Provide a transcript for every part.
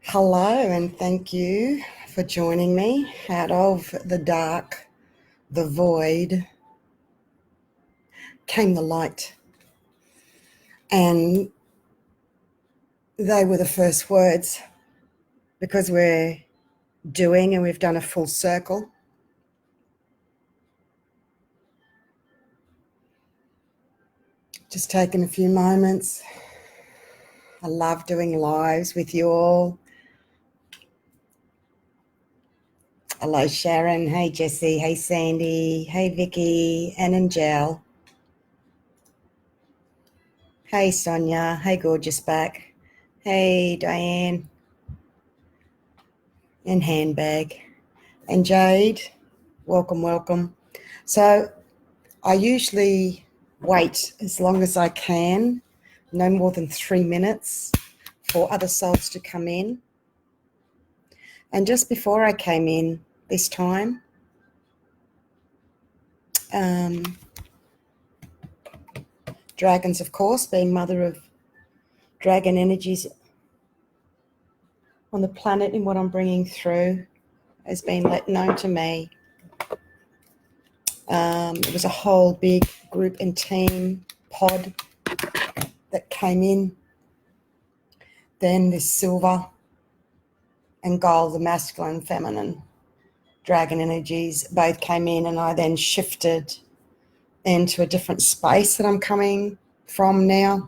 Hello, and thank you for joining me. Out of the dark, the void, came the light. And they were the first words, because we're doing and we've done a full circle. Just taking a few moments. I love doing lives with you all. Hello, Sharon. Hey, Jessie. Hey, Sandy. Hey, Vicky and Angel. Hey, Sonia. Hey, Gorgeous Back. Hey, Diane. And Handbag. And Jade. Welcome, welcome. So I usually wait as long as I can, no more than 3 minutes, for other souls to come in. And just before I came in this time, dragons, of course, being mother of dragon energies on the planet in what I'm bringing through, has been let known to me. It was a whole big group and team pod that came in. Then this silver and gold, the masculine, feminine dragon energies both came in, and I then shifted into a different space that I'm coming from now.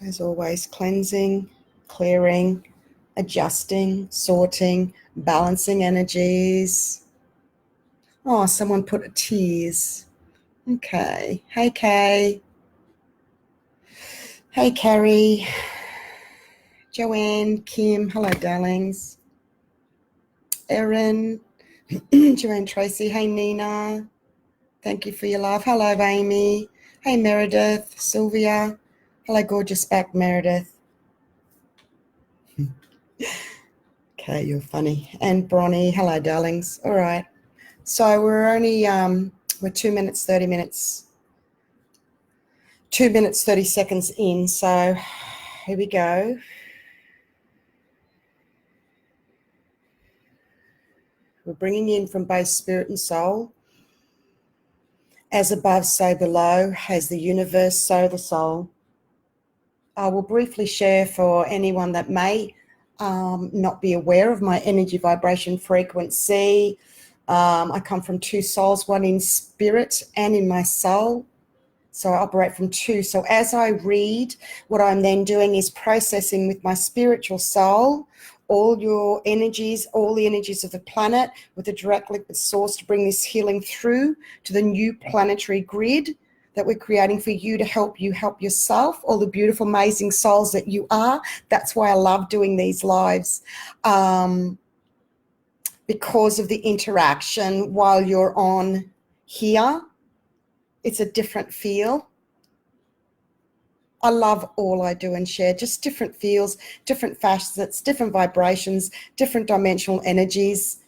As always, cleansing, clearing, adjusting, sorting, balancing energies. Oh, someone put a tears. Okay. Hey, Kay. Hey, Carrie. Joanne, Kim. Hello, darlings. Erin. Joanne Tracy. Hey, Nina. Thank you for your love. Hello, Amy. Hey, Meredith. Sylvia. Hello, Gorgeous Back, Meredith. Okay, you're funny. And Bronnie. Hello, darlings. All right. So we're only, we're 2 minutes, 30 minutes. 2 minutes, 30 seconds in. So here we go. We're bringing in from both spirit and soul. As above, so below. As the universe, so the soul. I will briefly share for anyone that may not be aware of my energy vibration frequency. I come from two souls, one in spirit and in my soul. So I operate from two. So as I read, what I'm then doing is processing with my spiritual soul all your energies, all the energies of the planet, with a direct link with source to bring this healing through to the new planetary grid that we're creating for you to help you help yourself, all the beautiful, amazing souls that you are. That's why I love doing these lives, because of the interaction while you're on here. It's a different feel. I love all I do and share, just different feels, different facets, different vibrations, different dimensional energies.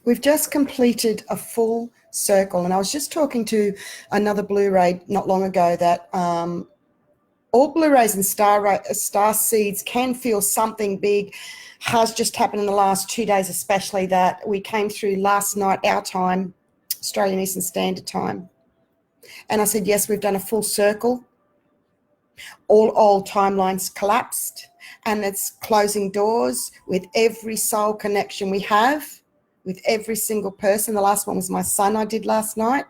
We've just completed a full circle, and I was just talking to another Blu-ray not long ago that all Blu-rays and star seeds can feel something big has just happened in the last 2 days, especially that we came through last night, our time, Australian Eastern Standard Time. And I said, yes, we've done a full circle. All old timelines collapsed, and it's closing doors with every soul connection we have, with every single person. The last one was my son I did last night.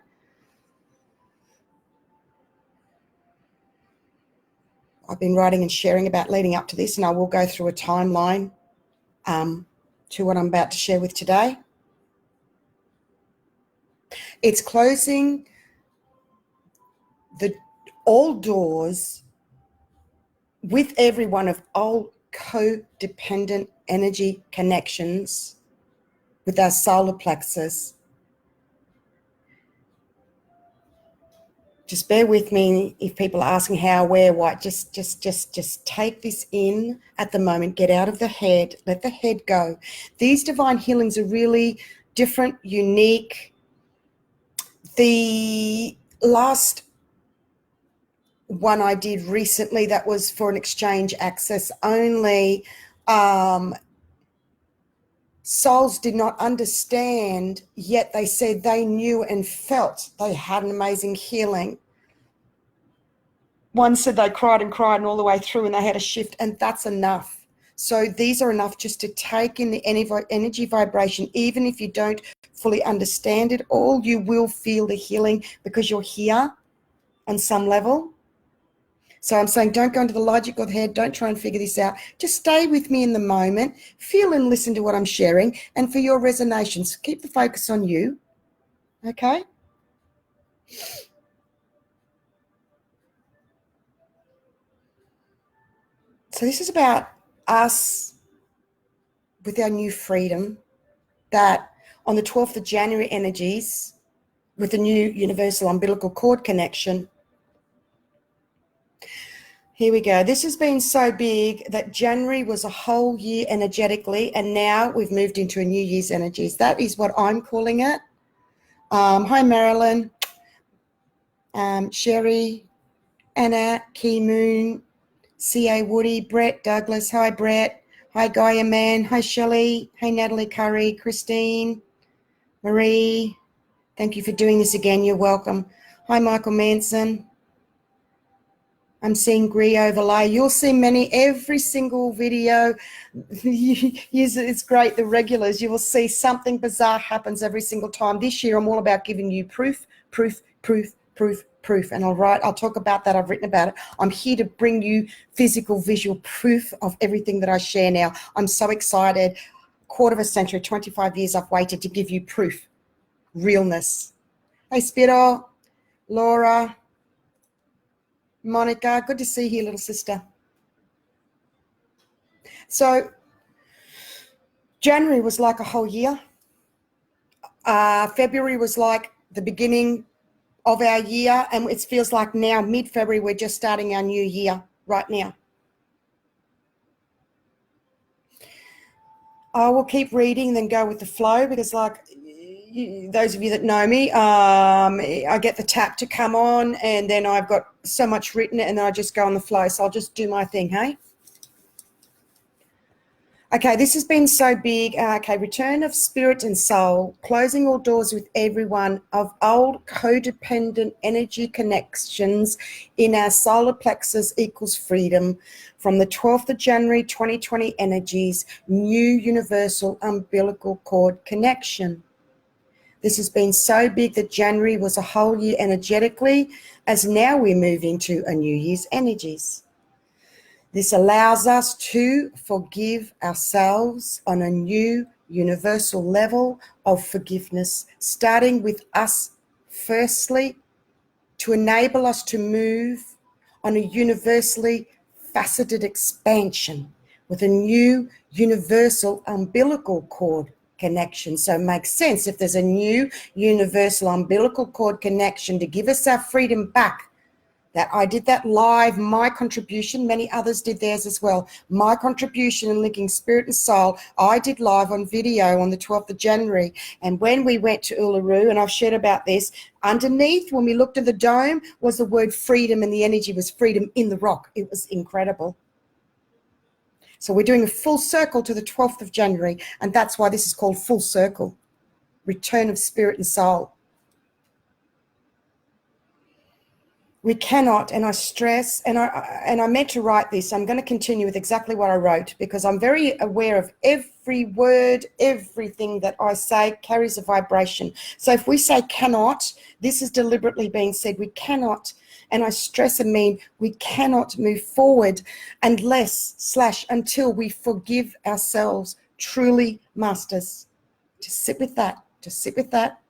I've been writing and sharing about leading up to this, and I will go through a timeline to what I'm about to share with today. It's closing all doors with every one of old codependent energy connections with our solar plexus. Just bear with me if people are asking how, where, what. Just take this in at the moment. Get out of the head. Let the head go. These divine healings are really different, unique. The last one I did recently, that was for an exchange access only. Souls did not understand, yet they said they knew and felt they had an amazing healing. One said they cried and all the way through and they had a shift, and that's enough. So these are enough just to take in the energy vibration. Even if you don't fully understand it all, you will feel the healing because you're here on some level. So I'm saying, don't go into the logic of the head. Don't try and figure this out. Just stay with me in the moment. Feel and listen to what I'm sharing. And for your resonations, keep the focus on you. Okay? So this is about us with our new freedom, that on the 12th of January energies, with the new Universal Umbilical Cord connection. Here we go. This has been so big that January was a whole year energetically, and now we've moved into a New Year's energies. That is what I'm calling it. Hi, Marilyn, Sherry, Anna, Key Moon, C.A. Woody, Brett, Douglas. Hi, Brett. Hi, Gaia Man. Hi, Shelley. Hey, Natalie Curry, Christine, Marie. Thank you for doing this again. You're welcome. Hi, Michael Manson. I'm seeing Gree overlay. You'll see every single video. It's great, the regulars. You will see something bizarre happens every single time. This year, I'm all about giving you proof. And I'll talk about that. I've written about it. I'm here to bring you physical, visual proof of everything that I share now. I'm so excited. Quarter of a century, 25 years I've waited to give you proof, realness. Hey, Spiro, Laura, Monica, good to see you, little sister. So January was like a whole year. February was like the beginning of our year, and it feels like now, mid-February, we're just starting our new year right now. I will keep reading, then go with the flow, because those of you that know me, I get the tap to come on, and then I've got so much written, and then I just go on the flow. So I'll just do my thing, hey? Okay, this has been so big. Okay, return of spirit and soul, closing all doors with everyone of old codependent energy connections in our solar plexus equals freedom from the 12th of January 2020 energies, new universal umbilical cord connection. This has been so big that January was a whole year energetically, as now we move into a New Year's energies. This allows us to forgive ourselves on a new universal level of forgiveness, starting with us firstly, to enable us to move on a universally faceted expansion with a new universal umbilical cord connection. So it makes sense if there's a new universal umbilical cord connection to give us our freedom back. That I did that live, my contribution, many others did theirs as well. My contribution in linking spirit and soul, I did live on video on the 12th of January. And when we went to Uluru, and I've shared about this, underneath, when we looked at the dome, was the word freedom, and the energy was freedom in the rock. It was incredible. So we're doing a full circle to the 12th of January, and that's why this is called full circle, return of spirit and soul. We cannot, and I stress, and I meant to write this. I'm going to continue with exactly what I wrote, because I'm very aware of every word, everything that I say carries a vibration. So if we say cannot, this is deliberately being said. We cannot, and I stress and mean we cannot move forward until we forgive ourselves, truly, masters. Just sit with that. Just sit with that.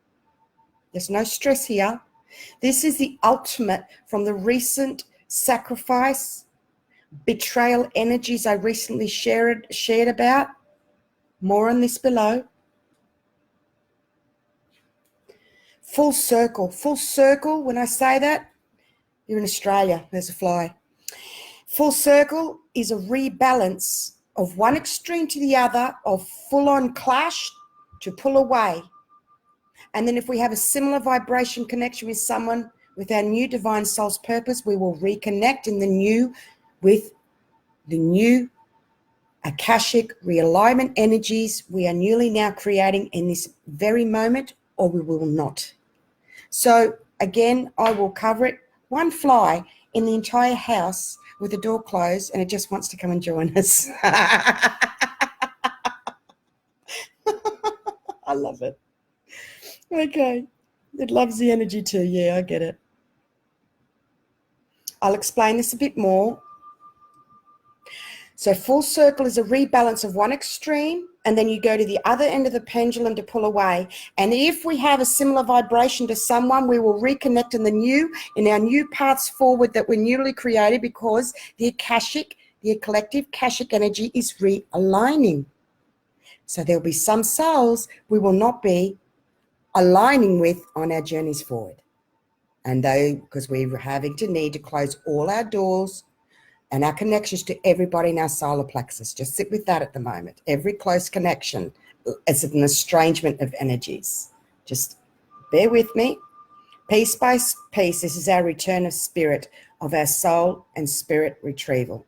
There's no stress here. This is the ultimate from the recent sacrifice, betrayal energies I recently shared about. More on this below. Full circle. Full circle, when I say that, you're in Australia. There's a fly. Full circle is a rebalance of one extreme to the other, of full-on clash to pull away. And then if we have a similar vibration connection with someone with our new divine soul's purpose, we will reconnect in the new with the new Akashic realignment energies we are newly now creating in this very moment, or we will not. So again, I will cover it. One fly in the entire house with the door closed, and it just wants to come and join us. I love it. Okay. It loves the energy too. Yeah, I get it. I'll explain this a bit more. So full circle is a rebalance of one extreme, and then you go to the other end of the pendulum to pull away. And if we have a similar vibration to someone, we will reconnect in our new paths forward that we're newly created, because the collective Akashic energy is realigning. So there'll be some souls we will not be aligning with on our journeys forward. And because we're having to need to close all our doors and our connections to everybody in our solar plexus. Just sit with that at the moment. Every close connection is an estrangement of energies. Just bear with me. Piece by piece, this is our return of spirit, of our soul and spirit retrieval.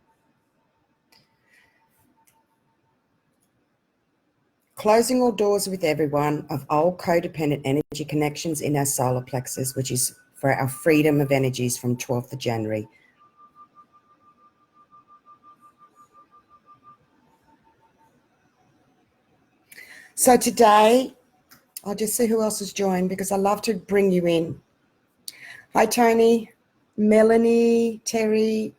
Closing all doors with everyone of old codependent energy connections in our solar plexus, which is for our freedom of energies from 12th of January. So today, I'll just see who else has joined, because I love to bring you in. Hi, Tony, Melanie, Terry.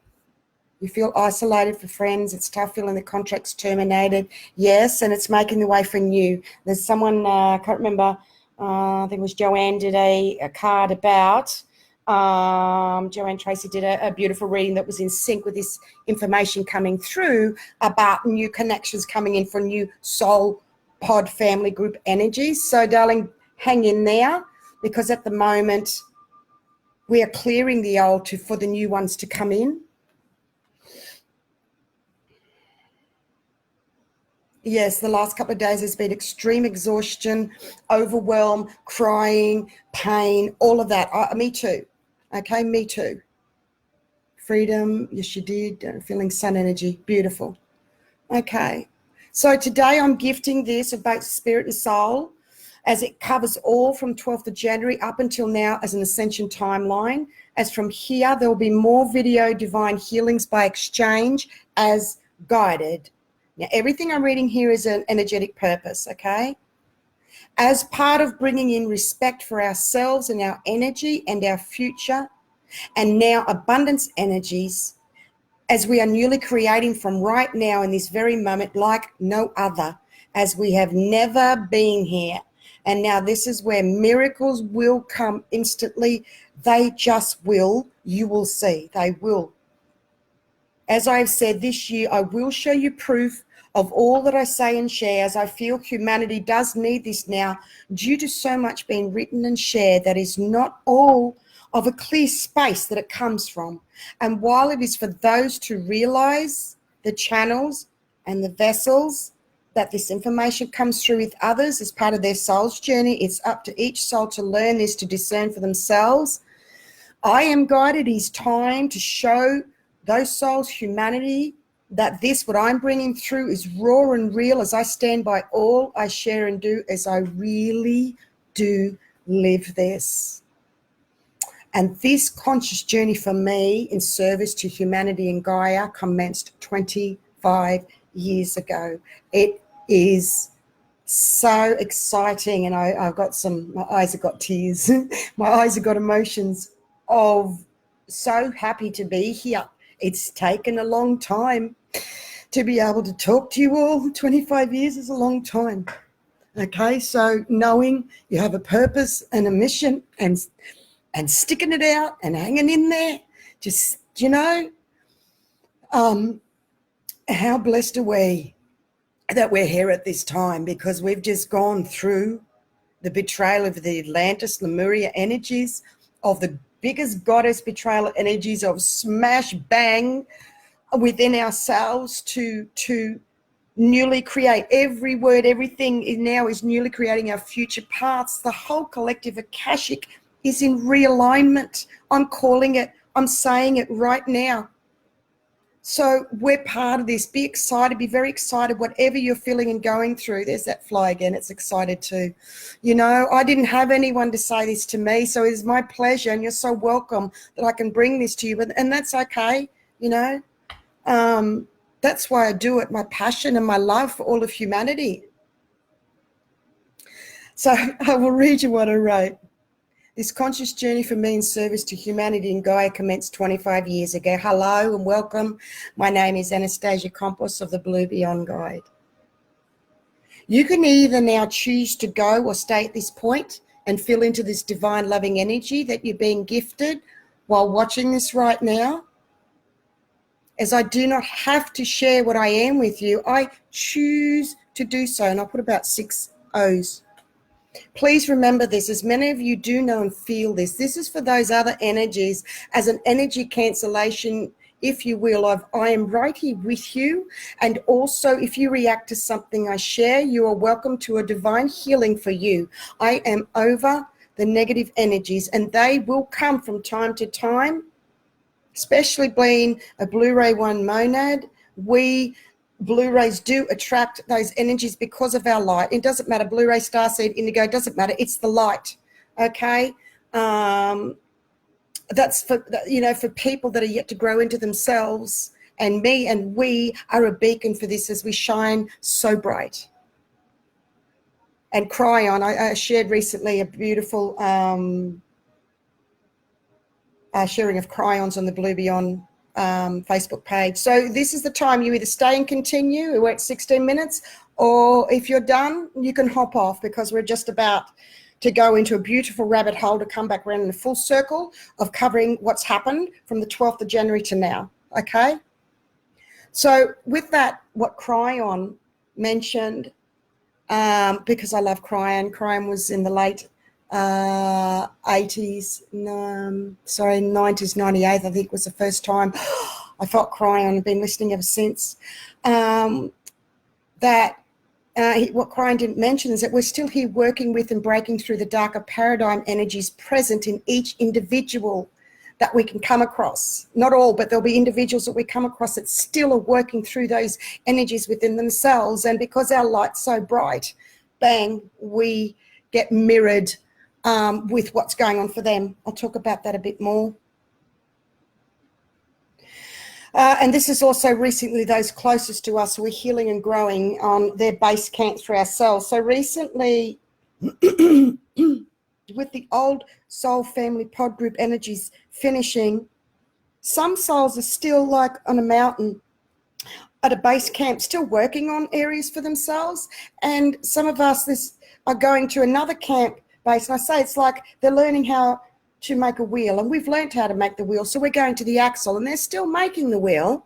You feel isolated for friends. It's tough feeling the contract's terminated. Yes, and it's making the way for new. There's someone, I can't remember, I think it was Joanne, did a card about, Joanne Tracy did a beautiful reading that was in sync with this information coming through about new connections coming in for new soul pod family group energies. So, darling, hang in there, because at the moment we are clearing the old for the new ones to come in. Yes, the last couple of days has been extreme exhaustion, overwhelm, crying, pain, all of that. Me too. Okay, me too. Freedom, yes, you did. Feeling sun energy, beautiful. Okay, so today I'm gifting this of both spirit and soul, as it covers all from 12th of January up until now as an ascension timeline. As from here, there will be more video divine healings by exchange as guided. Now, everything I'm reading here is an energetic purpose, okay? As part of bringing in respect for ourselves and our energy and our future, and now abundance energies, as we are newly creating from right now in this very moment like no other, as we have never been here. And now this is where miracles will come instantly. They just will. You will see. They will. As I've said, this year I will show you proof of all that I say and share, as I feel humanity does need this now, due to so much being written and shared that is not all of a clear space that it comes from. And while it is for those to realize the channels and the vessels that this information comes through with others as part of their soul's journey, it's up to each soul to learn this, to discern for themselves. I am guided. It is time to show those souls, humanity, that this, what I'm bringing through, is raw and real, as I stand by all I share and do, as I really do live this. And this conscious journey for me in service to humanity and Gaia commenced 25 years ago. It is so exciting, and I've got my eyes have got tears. My eyes have got emotions of so happy to be here. It's taken a long time to be able to talk to you all. 25 years is a long time. Okay, so knowing you have a purpose and a mission, and sticking it out and hanging in there, just, how blessed are we that we're here at this time, because we've just gone through the betrayal of the Atlantis, Lemuria energies, of the biggest goddess betrayal energies of smash bang within ourselves to newly create. Every word, everything now is newly creating our future paths. The whole collective Akashic is in realignment. I'm calling it. I'm saying it right now. So we're part of this. Be excited. Be very excited. Whatever you're feeling and going through. There's that fly again. It's excited too. You know, I didn't have anyone to say this to me, so it's my pleasure, and you're so welcome that I can bring this to you. And that's okay. You know, that's why I do it. My passion and my love for all of humanity. So I will read you what I wrote. This conscious journey for me in service to humanity in Gaia commenced 25 years ago. Hello and welcome. My name is Anastasia Kompos of the Blue Beyond Guide. You can either now choose to go or stay at this point and feel into this divine loving energy that you're being gifted while watching this right now. As I do not have to share what I am with you, I choose to do so. And I'll put about 6 O's. Please remember this, as many of you do know and feel this. This is for those other energies as an energy cancellation, if you will, of I am right here with you. And also, if you react to something I share, you are welcome to a divine healing for you. I am over the negative energies, and they will come from time to time, especially being a Blu-ray One monad. Blu-rays do attract those energies because of our light. It doesn't matter, Blu-ray, starseed, indigo, it doesn't matter. It's the light, okay? That's for, you know, for people that are yet to grow into themselves. And me and we are a beacon for this as we shine so bright. And Cryon, I shared recently a beautiful sharing of Cryons on the Blue Beyond Facebook page. So this is the time you either stay and continue, we work 16 minutes, or if you're done, you can hop off, because we're just about to go into a beautiful rabbit hole to come back around in a full circle of covering what's happened from the 12th of January to now, okay? So with that, what Cryon mentioned, because I love Cryon was in the late 80s, 90s, 98, I think was the first time I felt Cryon. I've been listening ever since. What Cryon didn't mention is that we're still here working with and breaking through the darker paradigm energies present in each individual that we can come across. Not all, but there'll be individuals that we come across that still are working through those energies within themselves. And because our light's so bright, bang, we get mirrored with what's going on for them. I'll talk about that a bit more. And this is also recently those closest to us, we're healing and growing on their base camp for ourselves. So recently, with the old soul family pod group energies finishing, some souls are still like on a mountain at a base camp, still working on areas for themselves. And some of us are going to another camp base, and I say it's like they're learning how to make a wheel, and we've learned how to make the wheel, so we're going to the axle, and they're still making the wheel.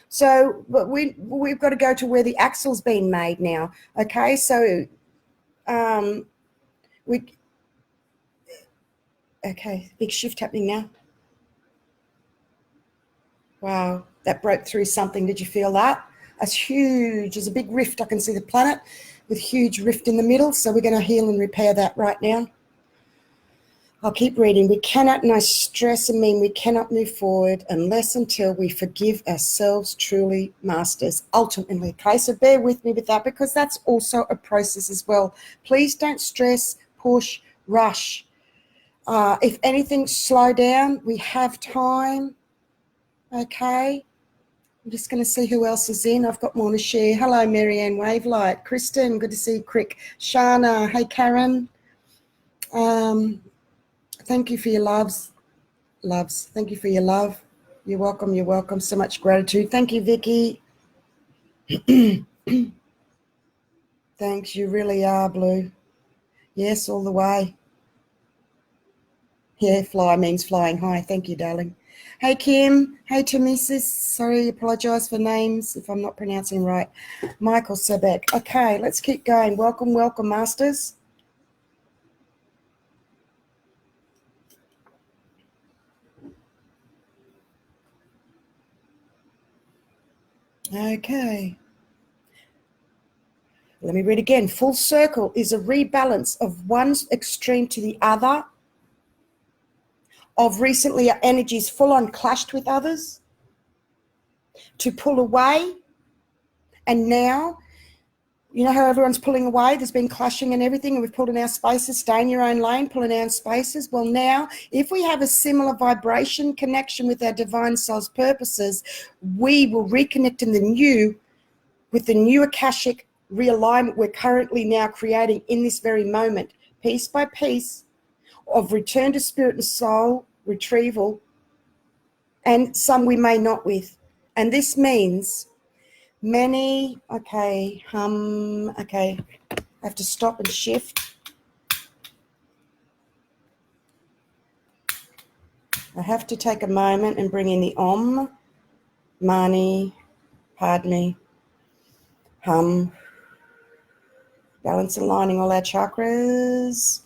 So but we've got to go to where the axle's been made now, okay? So big shift happening now. Wow, that broke through something. Did you feel that? That's huge. There's a big rift. I can see the planet with huge rift in the middle. So we're going to heal and repair that right now. I'll keep reading. We cannot, and I stress and mean we cannot move forward unless until we forgive ourselves truly, masters, ultimately. Okay, so bear with me with that, because that's also a process as well. Please don't stress, push, rush. If anything, slow down. We have time. Okay. I'm just going to see who else is in. I've got more to share. Hello, Marianne Wavelight. Kristen, good to see you, Crick. Shana, hey, Karen. Thank you for your loves. Thank you for your love. You're welcome. You're welcome. So much gratitude. Thank you, Vicky. Thanks. You really are, Blue. Yes, all the way. Yeah, fly means flying high. Thank you, darling. Hey, Kim. Hey, Tamisis. Sorry, apologise for names if I'm not pronouncing right. Michael Sebek. Okay, let's keep going. Welcome, welcome, masters. Okay. Let me read again. Full circle is a rebalance of one extreme to the other, of recently our energies full on clashed with others, to pull away, and now, you know how everyone's pulling away, there's been clashing and everything, and we've pulled in our spaces, stay in your own lane, pull in our spaces. Well, now, if we have a similar vibration connection with our divine soul's purposes, we will reconnect in the new, with the new Akashic realignment we're currently now creating in this very moment, piece by piece, of return to spirit and soul retrieval, and some we may not with. And this means many, okay, I have to stop and shift. I have to take a moment and bring in the Om, Mani, Padme, Hum, balance and aligning all our chakras.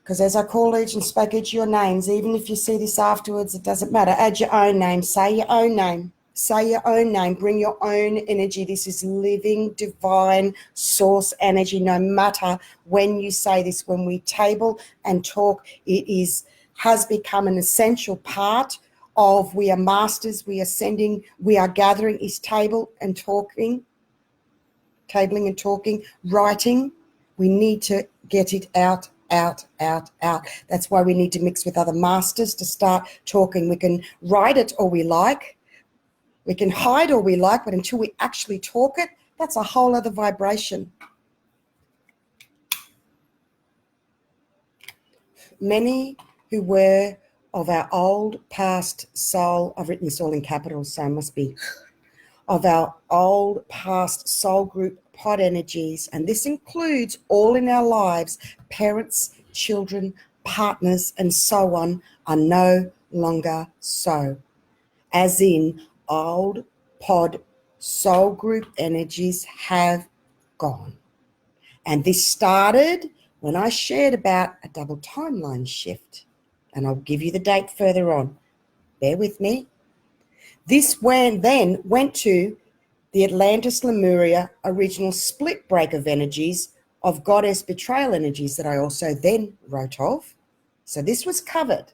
Because as I call each and spoke each of your names, even if you see this afterwards, it doesn't matter. Add your own name. Say your own name. Say your own name. Bring your own energy. This is living, divine source energy. No matter when you say this, when we table and talk, it has become an essential part of we are masters, we are sending, we are gathering is tabling and talking, writing. We need to get it out. That's why we need to mix with other masters to start talking. We can write it all we like. We can hide all we like, but until we actually talk it, that's a whole other vibration. Many who were of our old past soul, I've written this all in capitals, so it must be, of our old past soul group pod energies, and this includes all in our lives, parents, children, partners, and so on, are no longer so. As in, old pod soul group energies have gone. And this started when I shared about a double timeline shift, and I'll give you the date further on. Bear with me. This then went to the Atlantis Lemuria original split break of energies of goddess betrayal energies that I also then wrote of. So this was covered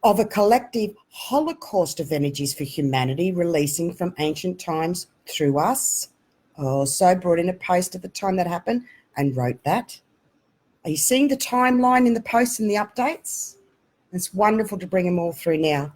of a collective holocaust of energies for humanity releasing from ancient times through us. I also brought in a post at the time that happened and wrote that. Are you seeing the timeline in the posts and the updates? It's wonderful to bring them all through now.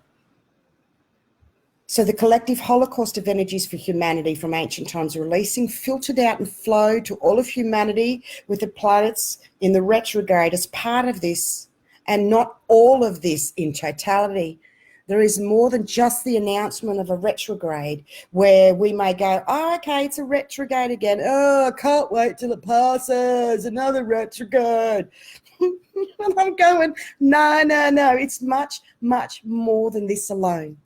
So the collective holocaust of energies for humanity from ancient times releasing, filtered out and flowed to all of humanity with the planets in the retrograde as part of this, and not all of this in totality. There is more than just the announcement of a retrograde where we may go, oh, okay, it's a retrograde again. Oh, I can't wait till it passes, another retrograde. And I'm going, no, it's much, much more than this alone.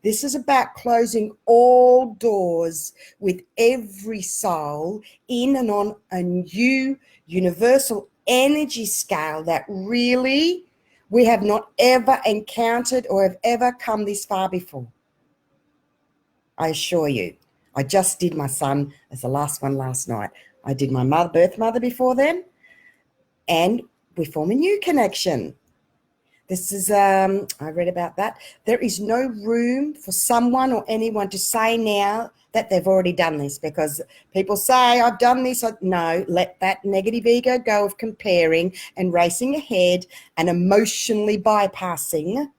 This is about closing all doors with every soul in and on a new universal energy scale that really we have not ever encountered or have ever come this far before. I assure you. I just did my son as the last one last night. I did my birth mother before then, and we form a new connection. This is, I read about that. There is no room for someone or anyone to say now that they've already done this, because people say, I've done this. No, let that negative ego go of comparing and racing ahead and emotionally bypassing.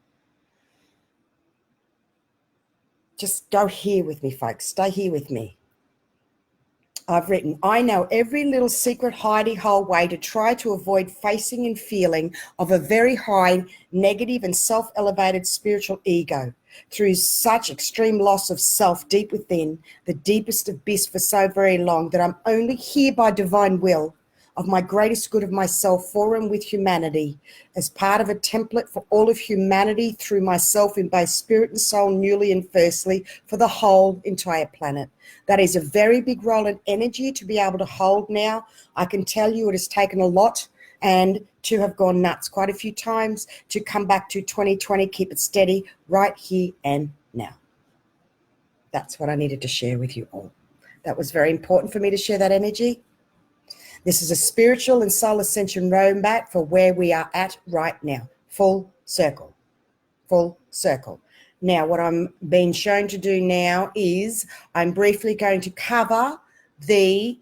Just go here with me, folks. Stay here with me. I've written, I know every little secret hidey hole way to try to avoid facing and feeling of a very high negative and self-elevated spiritual ego through such extreme loss of self deep within, the deepest abyss for so very long, that I'm only here by divine will of my greatest good of myself for and with humanity, as part of a template for all of humanity through myself in both spirit and soul, newly and firstly, for the whole entire planet. That is a very big role in energy to be able to hold now. I can tell you it has taken a lot and to have gone nuts quite a few times to come back to 2020, keep it steady right here and now. That's what I needed to share with you all. That was very important for me to share that energy. This is a spiritual and soul ascension roadmap for where we are at right now. Full circle. Full circle. Now, what I'm being shown to do now is I'm briefly going to cover the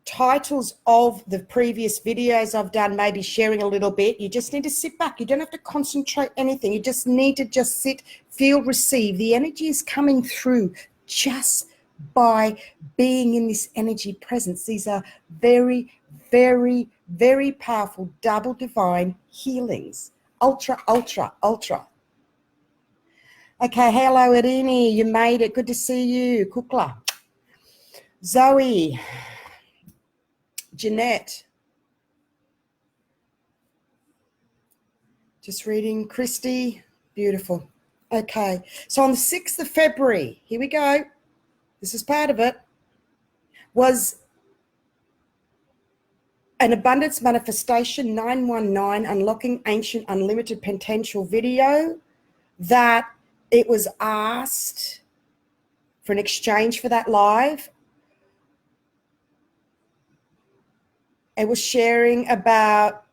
titles of the previous videos I've done, maybe sharing a little bit. You just need to sit back. You don't have to concentrate anything. You just need to just sit, feel, receive. The energy is coming through just by being in this energy presence. These are very, very, very powerful double divine healings. Ultra, ultra, ultra. Okay, hello Irini, you made it. Good to see you. Kukla. Zoe. Jeanette. Just reading. Christy. Beautiful. Okay, so on the 6th of February, here we go. This is part of it. Was an abundance manifestation 919 unlocking ancient unlimited potential video that it was asked for an exchange for that live. It was sharing about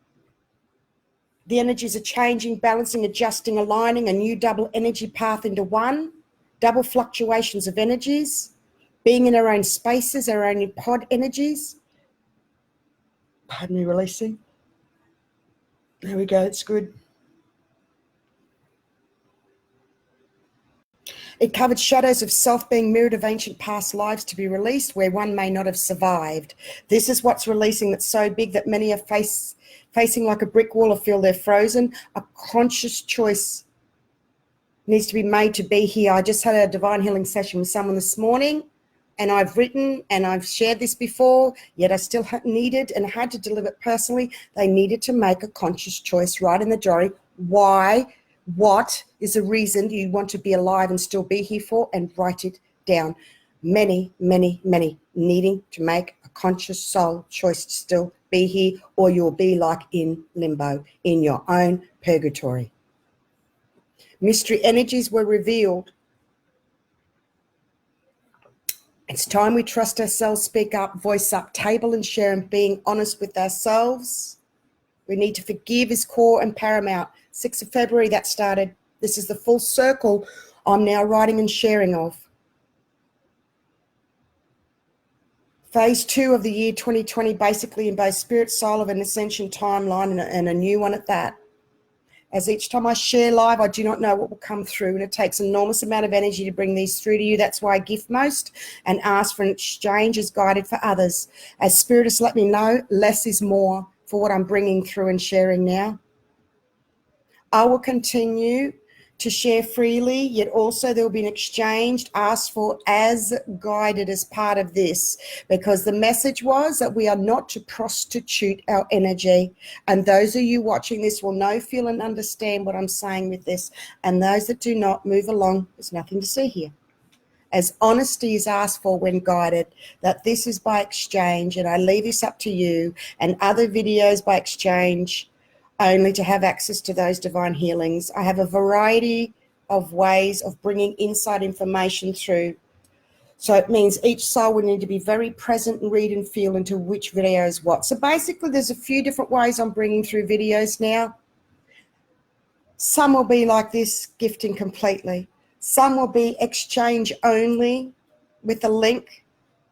the energies are changing, balancing, adjusting, aligning, a new double energy path into one, double fluctuations of energies, being in our own spaces, our own pod energies. Pardon me, releasing. There we go, it's good. It covered shadows of self being mirrored of ancient past lives to be released where one may not have survived. This is what's releasing that's so big that many are facing like a brick wall or feel they're frozen. A conscious choice needs to be made to be here. I just had a divine healing session with someone this morning, and I've written and I've shared this before, yet I still needed and had to deliver it personally. They needed to make a conscious choice right in the diary. Why? What is the reason you want to be alive and still be here for, and write it down. Many, many, many needing to make a conscious soul choice to still be here, or you'll be like in limbo, in your own purgatory. Mystery energies were revealed. It's time we trust ourselves, speak up, voice up, table and share, and being honest with ourselves. We need to forgive is core and paramount. 6th of February, that started. This is the full circle I'm now writing and sharing of. Phase 2 of the year 2020, basically in both spirit, soul of an ascension timeline, and a new one at that. As each time I share live, I do not know what will come through, and it takes an enormous amount of energy to bring these through to you. That's why I gift most and ask for an exchange as guided for others. As Spirit has let me know, less is more for what I'm bringing through and sharing now. I will continue to share freely, yet also there will be an exchange asked for as guided as part of this, because the message was that we are not to prostitute our energy. And those of you watching this will know, feel and understand what I'm saying with this. And those that do not, move along. There's nothing to see here. As honesty is asked for when guided, that this is by exchange, and I leave this up to you, and other videos by exchange only to have access to those divine healings. I have a variety of ways of bringing inside information through. So it means each soul will need to be very present and read and feel into which video is what. So basically there's a few different ways I'm bringing through videos now. Some will be like this, gifting completely. Some will be exchange only with a link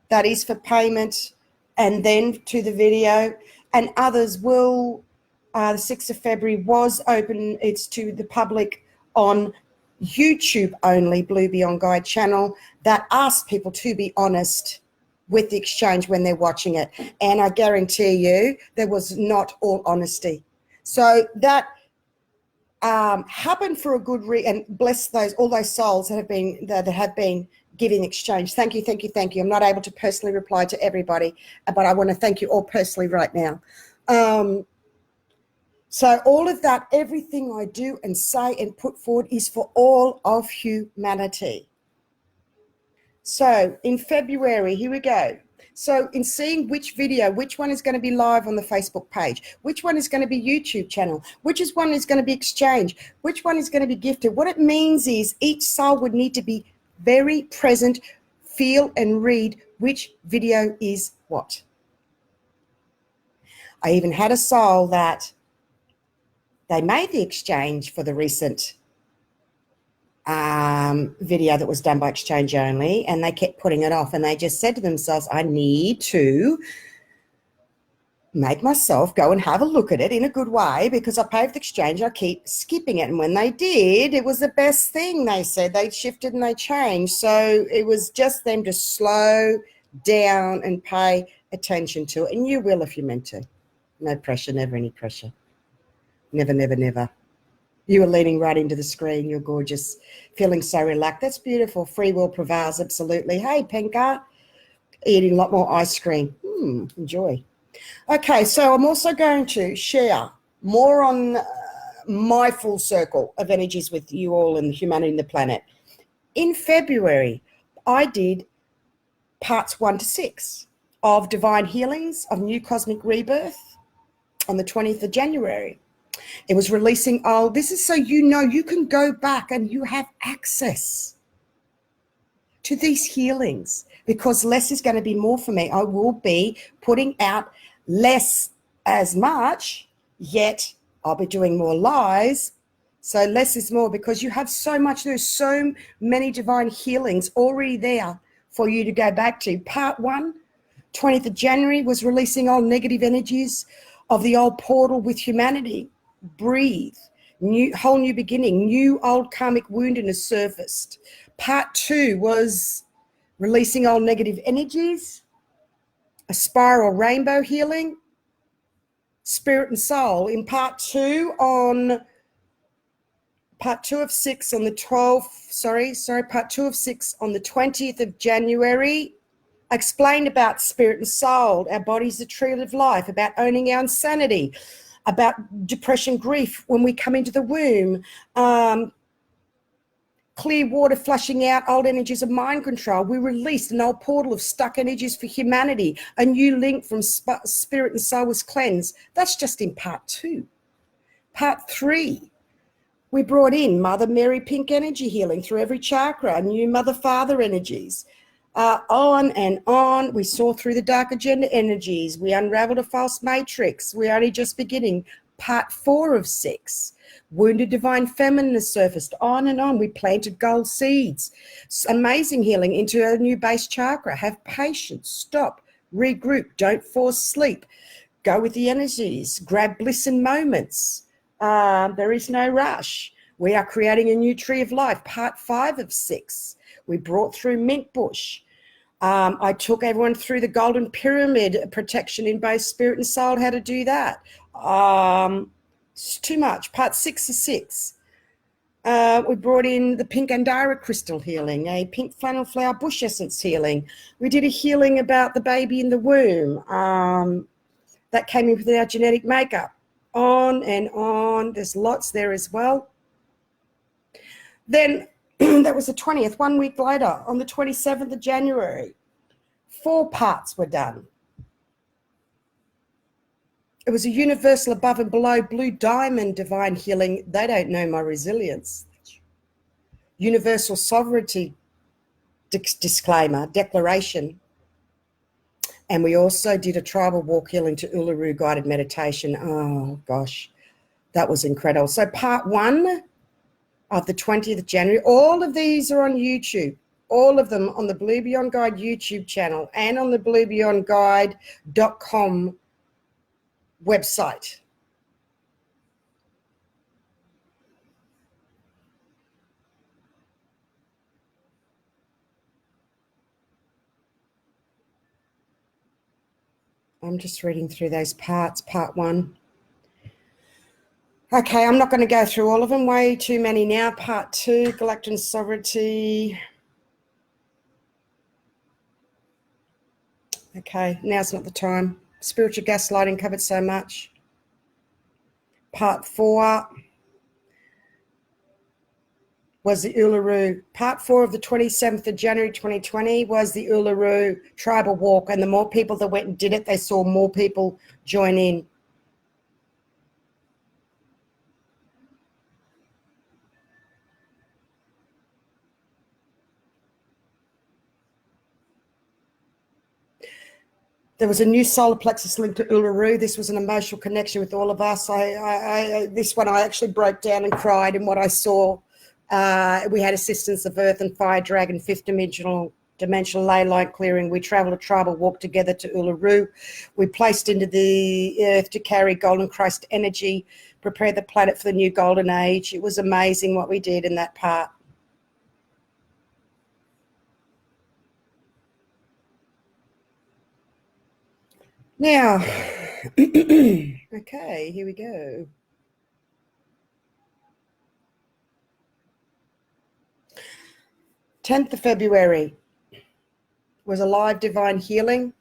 that is for payment and then to the video. And others will, the 6th of February was open, it's to the public on YouTube only, Blue Beyond Guide channel, that asks people to be honest with the exchange when they're watching it. And I guarantee you there was not all honesty. So that happened for a good reason, and bless all those souls that have been giving exchange. Thank you, thank you, thank you. I'm not able to personally reply to everybody, but I want to thank you all personally right now. So all of that, everything I do and say and put forward is for all of humanity. So in February, here we go. So in seeing which video, which one is going to be live on the Facebook page, which one is going to be YouTube channel, which one is going to be exchange, which one is going to be gifted. What it means is each soul would need to be very present, feel and read which video is what. I even had a soul that they made the exchange for the recent video that was done by exchange only, and they kept putting it off, and they just said to themselves, I need to make myself go and have a look at it in a good way because I paid for the exchange. I keep skipping it. And when they did, it was the best thing. They said they shifted and they changed. So it was just them to slow down and pay attention to it. And you will if you're meant to. No pressure, never any pressure. Never, never, never. You were leaning right into the screen. You're gorgeous. Feeling so relaxed. That's beautiful. Free will prevails, absolutely. Hey, Penka. Eating a lot more ice cream. Enjoy. Okay, so I'm also going to share more on my full circle of energies with you all and humanity and the planet. In February, I did parts 1 to 6 of Divine Healings of New Cosmic Rebirth on the 20th of January. It was releasing this is so you know you can go back and you have access to these healings, because less is going to be more for me. I will be putting out less as much, yet I'll be doing more lies. So less is more, because you have so much. There's so many divine healings already there for you to go back to. Part 1, 20th of January, was releasing all negative energies of the old portal with humanity. Breathe. Whole new beginning. New old karmic woundedness surfaced. Part 2 was releasing all negative energies, a spiral rainbow healing, spirit and soul. In part 2 of 6 on the 12th, part 2 of 6 on the 20th of January, I explained about spirit and soul, our body's the tree of life, about owning our insanity, about depression, grief when we come into the womb, clear water flushing out old energies of mind control. We released an old portal of stuck energies for humanity. A new link from spirit and soul was cleansed. That's just in part 2. Part 3, we brought in Mother Mary Pink energy healing through every chakra, new Mother Father energies. On and on. We saw through the dark agenda energies. We unraveled a false matrix. We're only just beginning. Part 4 of 6. Wounded divine feminine has surfaced. On and on. We planted gold seeds. Amazing healing into a new base chakra. Have patience. Stop. Regroup. Don't force sleep. Go with the energies. Grab bliss in moments. There is no rush. We are creating a new tree of life. Part 5 of 6. We brought through mint bush. I took everyone through the golden pyramid protection in both spirit and soul, how to do that. It's too much. Part 6 of 6. We brought in the pink Andara crystal healing, a pink flannel flower bush essence healing. We did a healing about the baby in the womb. That came in with our genetic makeup. On and on. There's lots there as well. Then that was the 20th. 1 week later, on the 27th of January, 4 parts were done. It was a universal above and below blue diamond divine healing. They don't know my resilience. Universal sovereignty disclaimer, declaration. And we also did a tribal walk healing to Uluru guided meditation. Oh, gosh, that was incredible. So part 1 of the 20th of January, all of these are on YouTube. All of them on the Blue Beyond Guide YouTube channel and on the bluebeyondguide.com website. I'm just reading through those parts. Part 1. Okay, I'm not going to go through all of them. Way too many now. Part 2, Galactic Sovereignty. Okay, now's not the time. Spiritual gaslighting covered so much. Part 4 was the Uluru. Part 4 of the 27th of January 2020 was the Uluru tribal walk, and the more people that went and did it, they saw more people join in. There was a new solar plexus link to Uluru. This was an emotional connection with all of us. This one I actually broke down and cried in what I saw. We had assistance of Earth and Fire Dragon, fifth dimensional ley line clearing. We travelled a tribal walk together to Uluru. We placed into the Earth to carry Golden Christ energy, prepare the planet for the new golden age. It was amazing what we did in that part. Now, okay, here we go. 10th of February was a live divine healing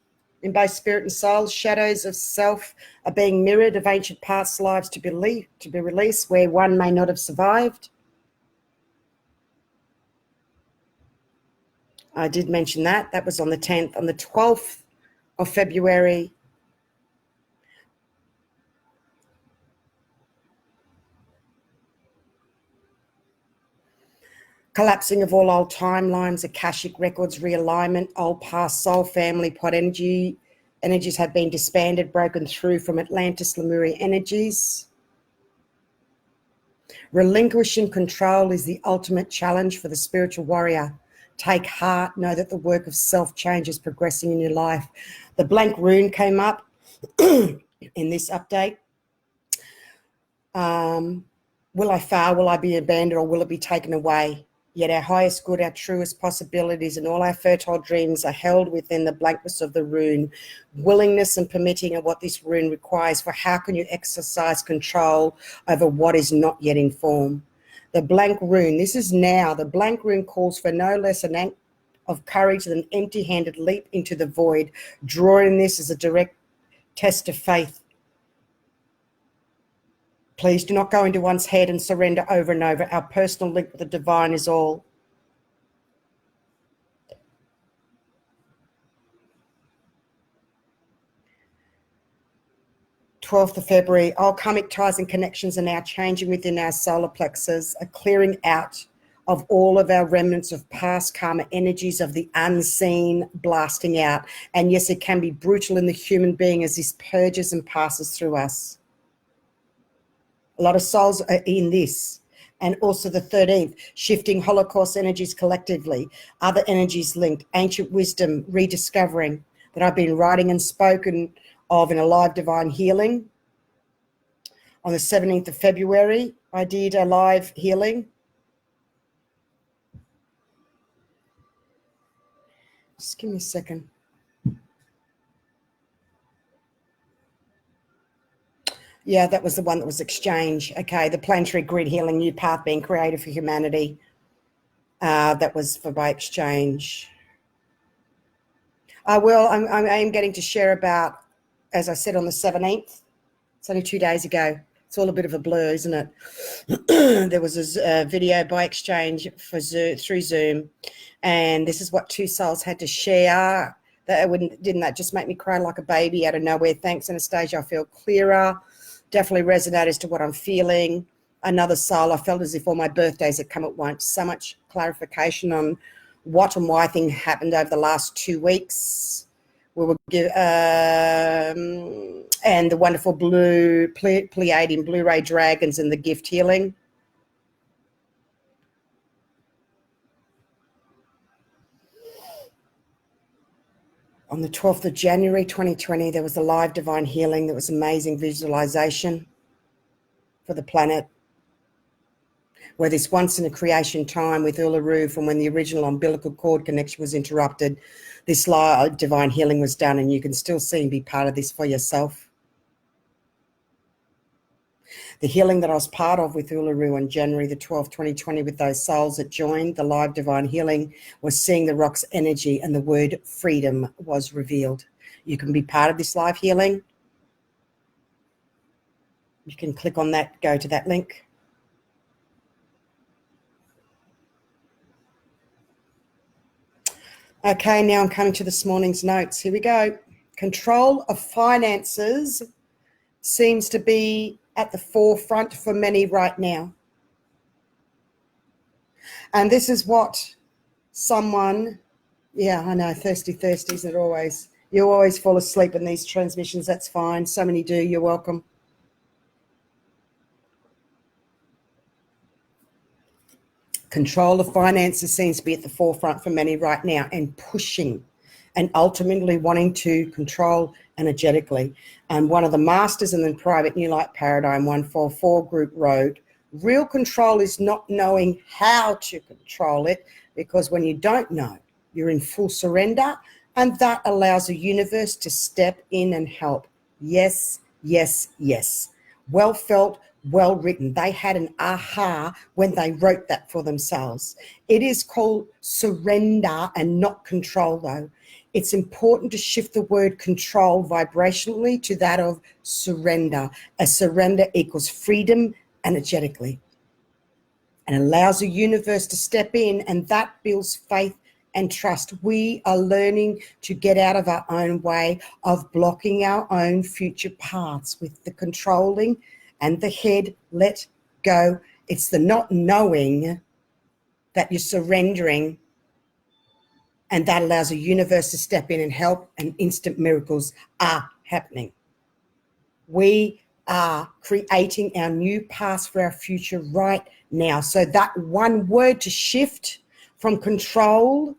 in both spirit and soul. Shadows of self are being mirrored of ancient past lives to be released where one may not have survived. I did mention that. That was on the 10th. On the 12th of February, collapsing of all old timelines, Akashic records, realignment, old past soul, family, pod energies have been disbanded, broken through from Atlantis, Lemuria energies. Relinquishing control is the ultimate challenge for the spiritual warrior. Take heart, know that the work of self-change is progressing in your life. The blank rune came up in this update. Will I fail? Will I be abandoned, or will it be taken away? Yet our highest good, our truest possibilities, and all our fertile dreams are held within the blankness of the rune. Willingness and permitting are what this rune requires, for how can you exercise control over what is not yet in form? The blank rune, this is now, the blank rune calls for no less an act of courage than an empty-handed leap into the void. Drawing this as a direct test of faith. Please do not go into one's head and surrender over and over. Our personal link with the divine is all. Twelfth of February, all karmic ties and connections are now changing within our solar plexus, a clearing out of all of our remnants of past karma energies of the unseen blasting out. And yes, it can be brutal in the human being as this purges and passes through us. A lot of souls are in this. And also the 13th, shifting Holocaust energies collectively, other energies linked, ancient wisdom, rediscovering that I've been writing and spoken of in a live divine healing. On the 17th of February, I did a live healing. Just give me a second. Yeah, that was the one that was exchange. Okay, the planetary grid healing, new path being created for humanity. That was for by exchange. I am getting to share about, as I said, on the 17th. It's only 2 days ago. It's all a bit of a blur, isn't it? There was a video by exchange for through Zoom, and this is what two souls had to share. Didn't that just make me cry like a baby out of nowhere? Thanks, Anastasia. I feel clearer. Definitely resonate as to what I'm feeling. Another soul, I felt as if all my birthdays had come at once. So much clarification on what and why things happened over the last 2 weeks. We will give, and the wonderful blue Pleiadian Blu-ray dragons and the gift healing. On the 12th of January 2020, there was a live divine healing. There was amazing visualization for the planet, where this once in a creation time with Uluru, from when the original umbilical cord connection was interrupted, this live divine healing was done, and you can still see and be part of this for yourself. The healing that I was part of with Uluru on January the 12th, 2020, with those souls that joined the live divine healing, was seeing the rock's energy, and the word freedom was revealed. You can be part of this live healing. You can click on that, go to that link. Okay, now I'm coming to this morning's notes. Here we go. Control of finances seems to be at the forefront for many right now. And this is what someone, yeah, I know, thirsty, isn't it always? You always fall asleep in these transmissions. That's fine. So many do. You're welcome. Control of finances seems to be at the forefront for many right now, and pushing and ultimately wanting to control energetically. And one of the masters in the private New Light Paradigm 144 group wrote, real control is not knowing how to control it, because when you don't know, you're in full surrender, and that allows the universe to step in and help. Yes, yes, yes. Well felt, well written. They had an aha when they wrote that for themselves. It is called surrender and not control, though. It's important to shift the word control vibrationally to that of surrender, as surrender equals freedom energetically, and allows the universe to step in, and that builds faith and trust. We are learning to get out of our own way of blocking our own future paths with the controlling and the head. Let go. It's the not knowing that you're surrendering, and that allows the universe to step in and help, and instant miracles are happening. We are creating our new paths for our future right now. So that one word to shift from control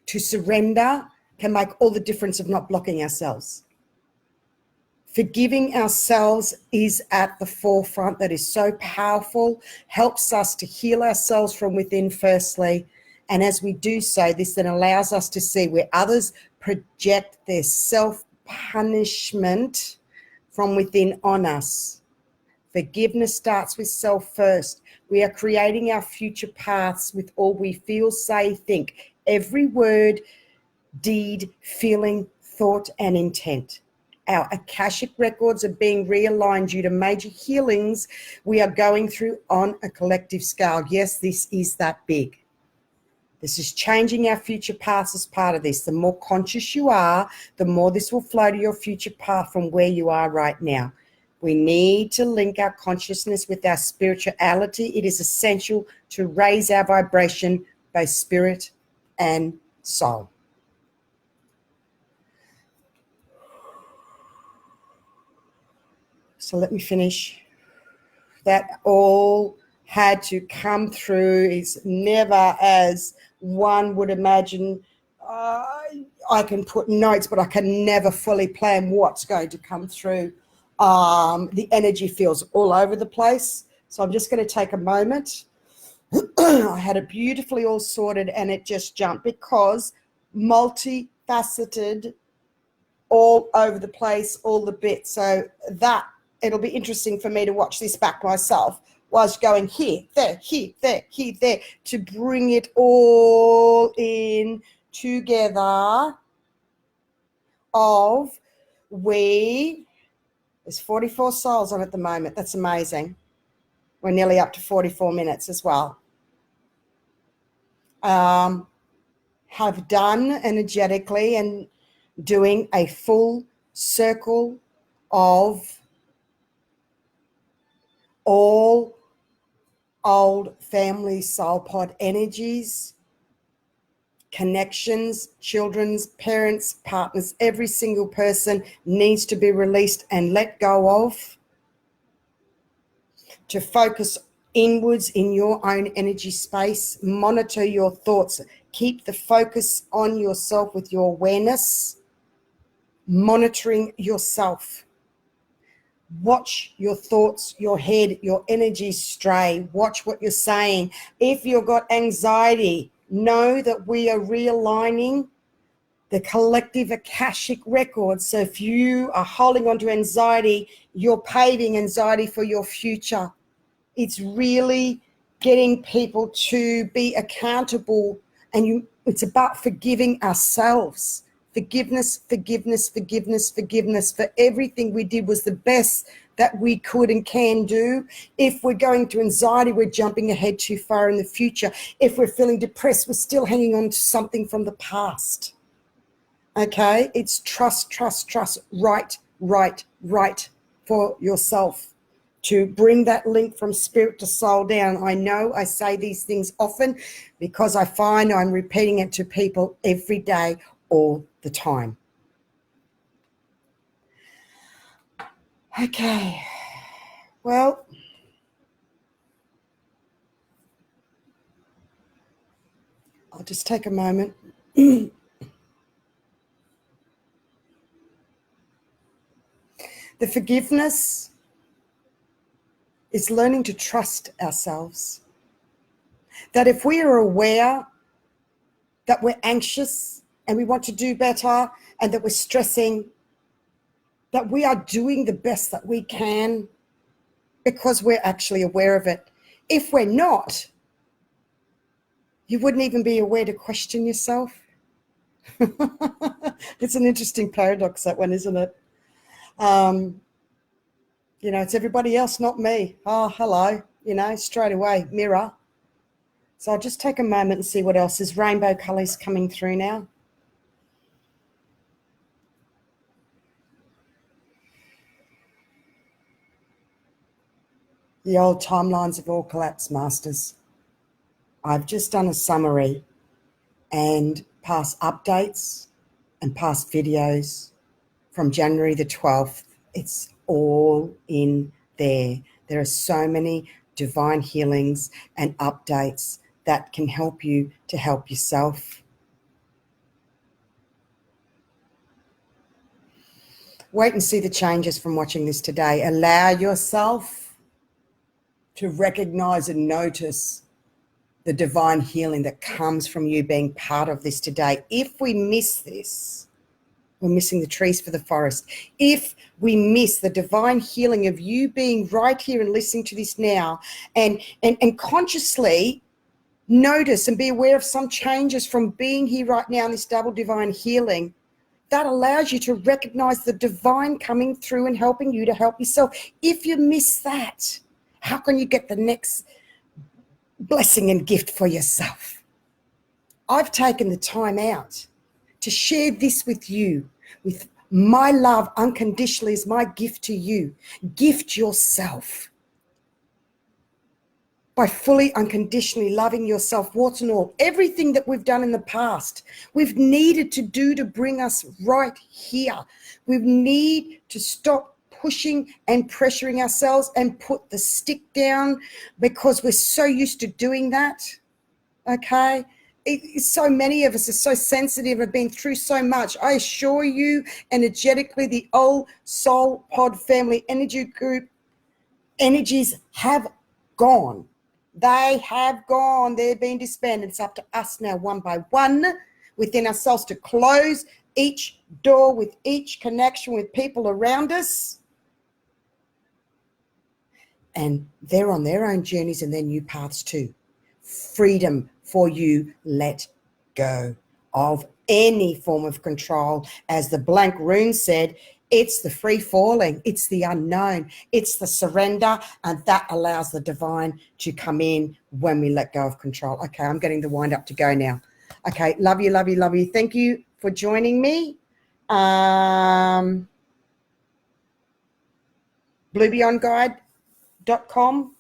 to surrender can make all the difference of not blocking ourselves. Forgiving ourselves is at the forefront. That is so powerful, helps us to heal ourselves from within firstly. And as we do so, this then allows us to see where others project their self-punishment from within on us. Forgiveness starts with self first. We are creating our future paths with all we feel, say, think. Every word, deed, feeling, thought, and intent. Our Akashic records are being realigned due to major healings we are going through on a collective scale. Yes, this is that big. This is changing our future paths as part of this. The more conscious you are, the more this will flow to your future path from where you are right now. We need to link our consciousness with our spirituality. It is essential to raise our vibration, both spirit and soul. So let me finish. That all had to come through. Is never as one would imagine. I can put notes, but I can never fully plan what's going to come through. The energy feels all over the place. So I'm just going to take a moment. I had it beautifully all sorted, and it just jumped because multifaceted, all over the place, all the bits. So that it'll be interesting for me to watch this back myself whilst going here, there, to bring it all in together of there's 44 souls on at the moment. That's amazing. We're nearly up to 44 minutes as well. Have done energetically and doing a full circle of all old family soul pod energies, connections, children's, parents, partners. Every single person needs to be released and let go of, to focus inwards in your own energy space. Monitor your thoughts. Keep the focus on yourself with your awareness, monitoring yourself. Watch your thoughts, your head, your energy stray. Watch what you're saying. If you've got anxiety, know that we are realigning the collective Akashic records. So if you are holding on to anxiety, you're paving anxiety for your future. It's really getting people to be accountable, and it's about forgiving ourselves. Forgiveness for everything we did was the best that we could and can do. If we're going to anxiety, we're jumping ahead too far in the future. If we're feeling depressed, we're still hanging on to something from the past. Okay? It's trust. Right for yourself. To bring that link from spirit to soul down. I know I say these things often because I find I'm repeating it to people every day. all the time. Okay, well, I'll just take a moment. The forgiveness is learning to trust ourselves. That if we are aware that we're anxious and we want to do better and that we're stressing, that we are doing the best that we can because we're actually aware of it. If we're not, you wouldn't even be aware to question yourself. It's an interesting paradox, that one, isn't it? You know, it's everybody else, not me. Oh, hello, you know, straight away, mirror. So I'll just take a moment and see what else is. Rainbow colours coming through now. The old timelines have all collapsed, Masters. I've just done a summary and past updates and past videos from January the 12th. It's all in there. There are so many divine healings and updates that can help you to help yourself. Wait and see the changes from watching this today. Allow yourself to recognize and notice the divine healing that comes from you being part of this today. If we miss this, we're missing the trees for the forest. If we miss the divine healing of you being right here and listening to this now and consciously notice and be aware of some changes from being here right now in this double divine healing, that allows you to recognize the divine coming through and helping you to help yourself. If you miss that, how can you get the next blessing and gift for yourself? I've taken the time out to share this with you, with my love unconditionally is my gift to you. Gift yourself by fully unconditionally loving yourself, warts and all. Everything that we've done in the past, we've needed to do to bring us right here. We need to stop pushing and pressuring ourselves and put the stick down because we're so used to doing that, okay? So many of us are so sensitive, have been through so much. I assure you, energetically, the old soul pod family energy group energies have gone. They have gone. They've been disbanded. It's up to us now, one by one, within ourselves, to close each door with each connection with people around us. And they're on their own journeys and their new paths too. Freedom for you. Let go of any form of control. As the blank rune said, it's the free falling, it's the unknown, it's the surrender, and that allows the divine to come in when we let go of control. Okay, I'm getting the wind up to go now. Okay, love you, love you, love you. Thank you for joining me. bluebeyondguide.com.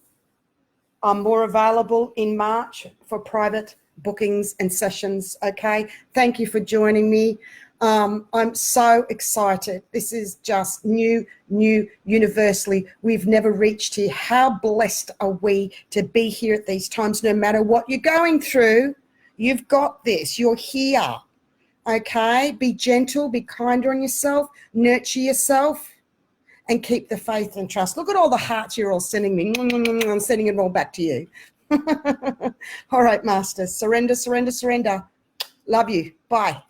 I'm more available in March for private bookings and sessions. Okay, thank you for joining me. I'm so excited. This is just new, universally. We've never reached here. How blessed are we to be here at these times? No matter what you're going through, you've got this. You're here. Okay, be gentle, be kinder on yourself, nurture yourself, and keep the faith and trust. Look at all the hearts you're all sending me. I'm sending it all back to you. All right, Masters. Surrender, surrender, surrender. Love you. Bye.